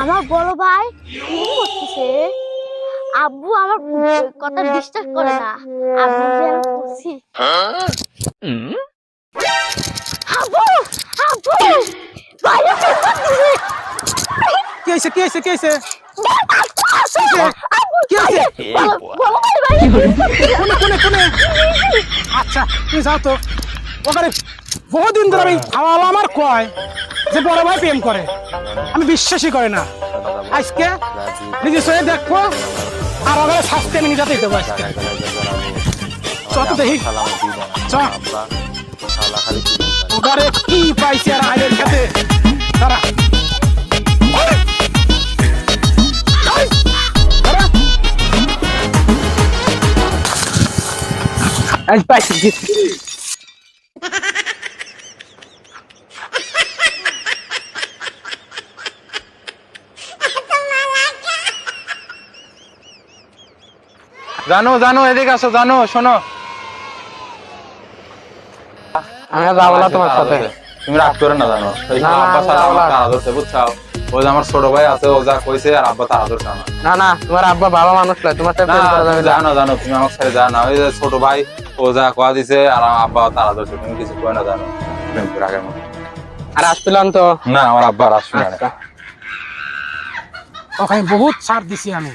আমার বড় ভাই কি করতেছে? আব্বু আমার কথা ডিস্টার্ব করে না। আব্বু আমি করছি। আব্বু আব্বু বাইরে করতেছে। কি হইছে কি হইছে কি হইছে? আব্বু কি হইছে? বড় ভাই বাইরে কোনে আচ্ছা তুই যাও তো। ওখানে বহুদিন ধরে আমি হাওয়ালা আমার কয় যে বড় ভাই প্রেম করে, আমি বিশ্বাসই করি না। আজকে নিজে সয়ে দেখবো আর ওখানে শাস্তি আমি নিজে দিতে পারছি। চত দেখি ওখানে কি পাইছি আর আইলের সাথে তারা আজ পাইছি। জানো জানো এদিকে আসো, জানো শোনো, আমি যাবো না তোমার সাথে। তুমি রাগ করে না, জানো আব্বা সাথে আমার তারা ধরছে, বুঝছো? ওই যে আমার ছোট ভাই আছে, ও যা কইছে আর আব্বা তারা ধরছে না। না না তোমার আব্বা ভালো মানুষ না, তোমার সাথে প্রেম করা যাবে না। জানো জানো তুমি আমার সাথে জানো, ওই যে ছোট ভাই ও যা কয়া দিছে আর আব্বা তারা ধরছে, তুমি কিছু কই না, জানো প্রেম করে আগের মতো। আর আসছিলাম তো না, আমার আব্বা আর আসবে না। ওখানে বহুত ছাড় দিছি আমি।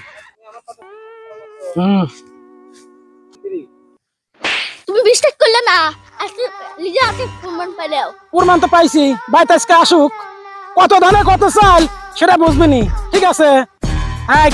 তুমি বিশ্বাস করলে না, আজকে লিজা আছে প্রমাণ পাইলেও। প্রমাণ তো পাইছি, বাইতে আজকে আসুক, কত ধানে কত চাল সেটা বুঝবিনি, ঠিক আছে? হ্যাঁ